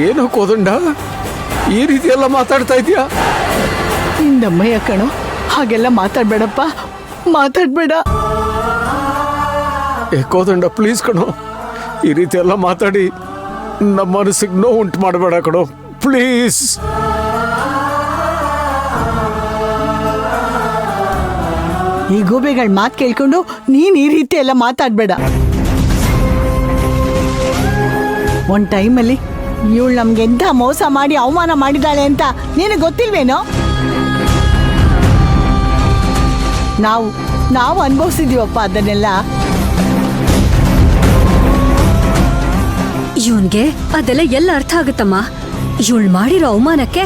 ಏನೋ ಕೋದಂಡ ಈ ರೀತಿ ಎಲ್ಲ ಮಾತಾಡ್ತಾ ಇದೀಯಾ? ನಿಂದಮ್ಮಯ್ಯ ಕಣೋ, ಹಾಗೆಲ್ಲ ಮಾತಾಡ್ಬೇಡಪ್ಪ, ಮಾತಾಡ್ಬೇಡ. ಕೋದಂಡ ಪ್ಲೀಸ್ ಕಣೋ, ಈ ರೀತಿ ಎಲ್ಲ ಮಾತಾಡಿ ನಮ್ಮ ಮನಸ್ಸಿಗೆ ನೋವು ಉಂಟು ಮಾಡಬೇಡ ಕಣೋ, ಪ್ಲೀಸ್. ಈ ಗೂಬೆಗಳ ಮಾತು ಕೇಳ್ಕೊಂಡು ನೀನ್ ಈ ರೀತಿ ಎಲ್ಲ ಮಾತಾಡ್ಬೇಡ. ಒಂದ್ ಟೈಮಲ್ಲಿ ಇವಳು ನಮ್ಗೆ ಎಂಥ ಮೋಸ ಮಾಡಿ ಅವಮಾನ ಮಾಡಿದಾಳೆ ಅಂತ ನಿನಗೆ ಗೊತ್ತಿಲ್ವೇನೋ? ನಾವು ಅನುಭವಿಸಿದೀವಪ್ಪ ಅದನ್ನೆಲ್ಲ. ಇವನ್ಗೆ ಅದೆಲ್ಲ ಎಲ್ಲ ಅರ್ಥ ಆಗುತ್ತಮ್ಮ. ಇವಳು ಮಾಡಿರೋ ಅವಮಾನಕ್ಕೆ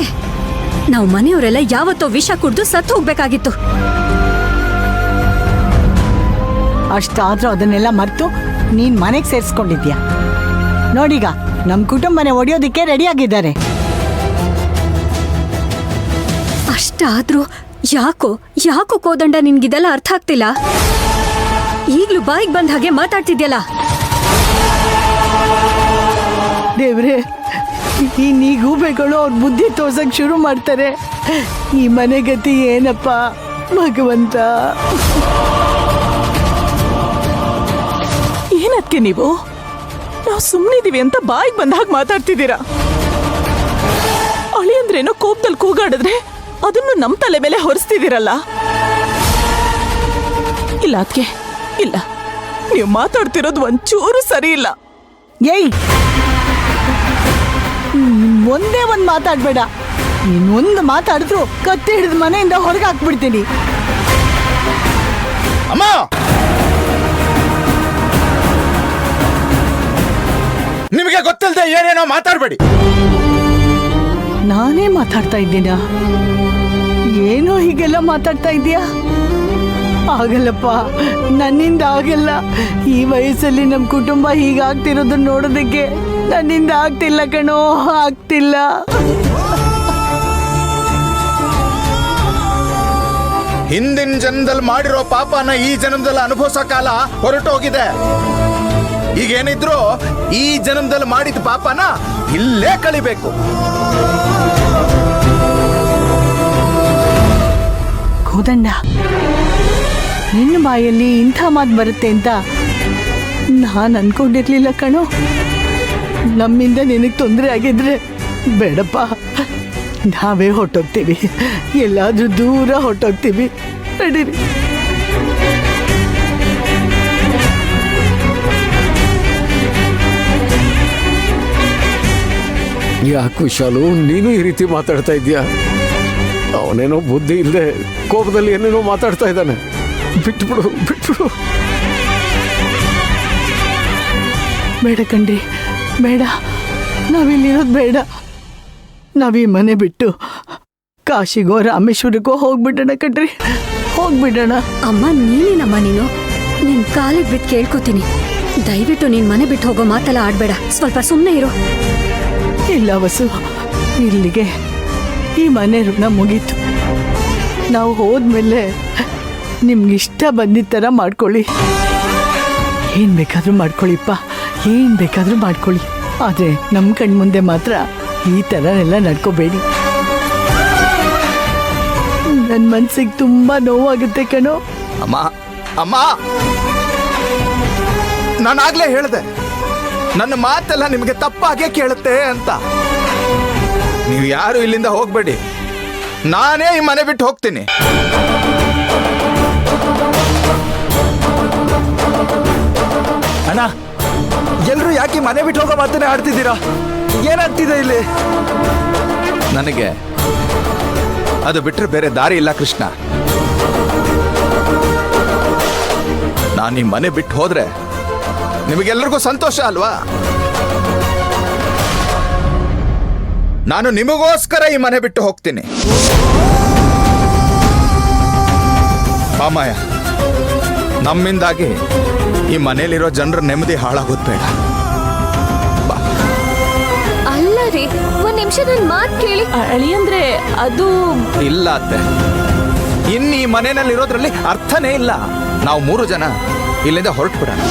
ನಾವು ಮನೆಯವರೆಲ್ಲ ಯಾವತ್ತೋ ವಿಷ ಕುಡ್ದು ಸತ್ತು ಹೋಗ್ಬೇಕಾಗಿತ್ತು. ಅಷ್ಟಾದ್ರೂ ಅದನ್ನೆಲ್ಲ ಮರ್ತು ನೀನ್ ಮನೆಗೆ ಸೇರಿಸ್ಕೊಂಡಿದ್ಯಾ. ನೋಡೀಗ ನಮ್ ಕುಟುಂಬನೇ ಒಡೆಯೋದಿಕ್ಕೆ ರೆಡಿ ಆಗಿದ್ದಾರೆ. ಅಷ್ಟಾದ್ರೂ ಯಾಕೋ ಕೋದಂಡ ನಿನ್ಗಿದೆಲ್ಲ ಅರ್ಥ ಆಗ್ತಿಲ್ಲ? ಈಗ್ಲೂ ಬಾಯಿಗೆ ಬಂದ ಹಾಗೆ ಮಾತಾಡ್ತಿದ್ಯಲ್ಲ. ದೇವ್ರೆ, ಈ ಗೂಬೆಗಳು ಅವ್ರ ಬುದ್ಧಿ ತೋರ್ಸಕ್ ಶುರು ಮಾಡ್ತಾರೆ. ಈ ಮನೆ ಗತಿ ಏನಪ್ಪ ಭಗವಂತ. ಏನಕ್ಕೆ ನೀವು ನಾವು ಸುಮ್ಮನಿದೀವಿ ಅಂತ ಬಾಯಿಗೆ ಬಂದ ಹಾಗೆ ಮಾತಾಡ್ತಿದ್ದೀರಾ? ಅಳಿಯಂದ್ರೇನೋ ಕೋಪದಲ್ಲಿ ಕೂಗಾಡಿದ್ರೆ ಅದನ್ನು ನಮ್ಮ ತಲೆ ಮೇಲೆ ಹೊರಿಸ್ತಿದ್ದೀರಲ್ಲ. ಇಲ್ಲ ಅದಕ್ಕೆ ಇಲ್ಲ, ನೀವು ಮಾತಾಡ್ತಿರೋದು ಒಂಚೂರು ಸರಿ ಇಲ್ಲ. ಏಯ್, ಒಂದೇ ಒಂದು ಮಾತಾಡ್ಬೇಡ. ಇನ್ನೊಂದು ಮಾತಾಡಿದ್ರು ಕತ್ತಿ ಹಿಡಿದು ಮನೆಯಿಂದ ಹೊರಗೆ ಹಾಕ್ಬಿಡ್ತೀನಿ. ಅಮ್ಮ, ನಿಮಗೆ ಗೊತ್ತಿಲ್ಲದೆ ಏನೇನೋ ಮಾತಾಡ್ಬೇಡಿ. ನಾನೇ ಮಾತಾಡ್ತಾ ಇದ್ದೀನಾ? ಏನೋ ಹೀಗೆಲ್ಲ ಮಾತಾಡ್ತಾ ಇದೀಯಾ? ಆಗಲ್ಲಪ್ಪ, ನನ್ನಿಂದ ಆಗಲ್ಲ. ಈ ವಯಸ್ಸಲ್ಲಿ ನಮ್ಮ ಕುಟುಂಬ ಹೀಗಾಗ್ತಿರೋದನ್ನ ನೋಡೋದಕ್ಕೆ ನನ್ನಿಂದ ಆಗ್ತಿಲ್ಲ ಕಣೋ, ಆಗ್ತಿಲ್ಲ. ಹಿಂದಿನ ಜನ್ಮದಲ್ಲಿ ಮಾಡಿರೋ ಪಾಪನ ಈ ಜನ್ಮದಲ್ಲಿ ಅನುಭವಿಸೋ ಕಾಲ ಹೊರಟೋಗಿದೆ. ಈಗೇನಿದ್ರು ಈ ಜನ್ಮದಲ್ಲಿ ಮಾಡಿದ ಪಾಪನ ಇಲ್ಲೇ ಕಳಿಬೇಕು. ಕೋದಂಡ, ನಿನ್ನ ಬಾಯಲ್ಲಿ ಇಂಥ ಮಾತು ಬರುತ್ತೆ ಅಂತ ನಾನು ಅನ್ಕೊಂಡಿರ್ಲಿಲ್ಲ ಕಣೋ. ನಮ್ಮಿಂದ ನಿನಗೆ ತೊಂದರೆ ಆಗಿದ್ರೆ ಬೇಡಪ್ಪ, ನಾವೇ ಹೊರಟೋಗ್ತೀವಿ, ಎಲ್ಲಾದ್ರೂ ದೂರ ಹೊರಟೋಗ್ತೀವಿ. ನಡೀರಿ. ಯಾಕೆ ವಿಶಾಲು, ನೀನು ಈ ರೀತಿ ಮಾತಾಡ್ತಾ ಇದೀಯಾ? ಅವನೇನೋ ಬುದ್ಧಿ ಇಲ್ಲದೆ ಕೋಪದಲ್ಲಿ ಏನೇನೋ ಮಾತಾಡ್ತಾ ಇದ್ದಾನೆ. ಬಿಟ್ಬಿಡು. ಬೇಡ ಕಣ್ರಿ, ಬೇಡ. ನಾವಿಲ್ಲಿರೋದು ಬೇಡ. ನಾವೀ ಮನೆ ಬಿಟ್ಟು ಕಾಶಿಗೋ ರಾಮೇಶ್ವರಕ್ಕೋ ಹೋಗ್ಬಿಡೋಣ ಕಣ್ರಿ, ಹೋಗ್ಬಿಡೋಣ. ಅಮ್ಮ, ನೀನೇನಮ್ಮ ನೀನು? ನಿನ್ ಕಾಲಿಗೆ ಬಿಟ್ಟು ಕೇಳ್ಕೊತೀನಿ, ದಯವಿಟ್ಟು ನೀನ್ ಮನೆ ಬಿಟ್ಟು ಹೋಗೋ ಮಾತೆಲ್ಲ ಆಡ್ಬೇಡ. ಸ್ವಲ್ಪ ಸುಮ್ಮನೆ ಇರು. ಇಲ್ಲ ವಸು, ಇಲ್ಲಿಗೆ ಈ ಮನೆ ಋಣ ಮುಗೀತು. ನಾವು ಹೋದ್ಮೇಲೆ ನಿಮ್ಗಿಷ್ಟ ಬಂದಿದ್ದ ಥರ ಮಾಡ್ಕೊಳ್ಳಿ. ಏನ್ ಬೇಕಾದ್ರೂ ಮಾಡ್ಕೊಳ್ಳಿಪ್ಪ, ಏನ್ ಬೇಕಾದ್ರೂ ಮಾಡ್ಕೊಳ್ಳಿ. ಆದ್ರೆ ನಮ್ಮ ಕಣ್ಮುಂದೆ ಮಾತ್ರ ಈ ಥರ ಎಲ್ಲ ನಡ್ಕೋಬೇಡಿ. ನನ್ನ ಮನ್ಸಿಗೆ ತುಂಬಾ ನೋವಾಗುತ್ತೆ ಕಣೋ. ಅಮ್ಮ, ನಾನಾಗ್ಲೇ ಹೇಳ್ದೆ, ನನ್ನ ಮಾತೆಲ್ಲ ನಿಮಗೆ ತಪ್ಪಾಗೆ ಕೇಳುತ್ತೆ ಅಂತ. ನೀವು ಯಾರು ಇಲ್ಲಿಂದ ಹೋಗ್ಬೇಡಿ, ನಾನೇ ಈ ಮನೆ ಬಿಟ್ಟು ಹೋಗ್ತೀನಿ. ಅಣ್ಣ, ಎಲ್ರು ಯಾಕೆ ಮನೆ ಬಿಟ್ಟು ಹೋಗೋ ಮಾತನ್ನೇ ಆಡ್ತಿದ್ದೀರಾ? ಏನಾಗ್ತಿದೆ ಇಲ್ಲಿ? ನನಗೆ ಅದು ಬಿಟ್ಟರೆ ಬೇರೆ ದಾರಿ ಇಲ್ಲ ಕೃಷ್ಣ. ನಾನು ಈ ಮನೆ ಬಿಟ್ಟು ಹೋದ್ರೆ ನಿಮಗೆಲ್ಲರಿಗೂ ಸಂತೋಷ ಅಲ್ವಾ? ನಾನು ನಿಮಗೋಸ್ಕರ ಈ ಮನೆ ಬಿಟ್ಟು ಹೋಗ್ತೀನಿ. ಪಾಮಯ್ಯ, ನಮ್ಮಿಂದಾಗಿ ಈ ಮನೇಲಿರೋ ಜನರ ನೆಮ್ಮದಿ ಹಾಳಾಗೋದು ಬೇಡ. ಅಲ್ಲ ರೀ, ಒಂದ್ ನಿಮಿಷ ನನ್ ಮಾತು ಕೇಳಿ. ಅಳಿಯಂದ್ರೆ ಅದು ಇಲ್ಲ ಅತ್ತೆ, ಇನ್ನು ಈ ಮನೆಯಲ್ಲಿರೋದ್ರಲ್ಲಿ ಅರ್ಥನೇ ಇಲ್ಲ. ನಾವು 3 ಜನ ಇಲ್ಲಿಂದ ಹೊರಟು ಬಿಡೋಣ.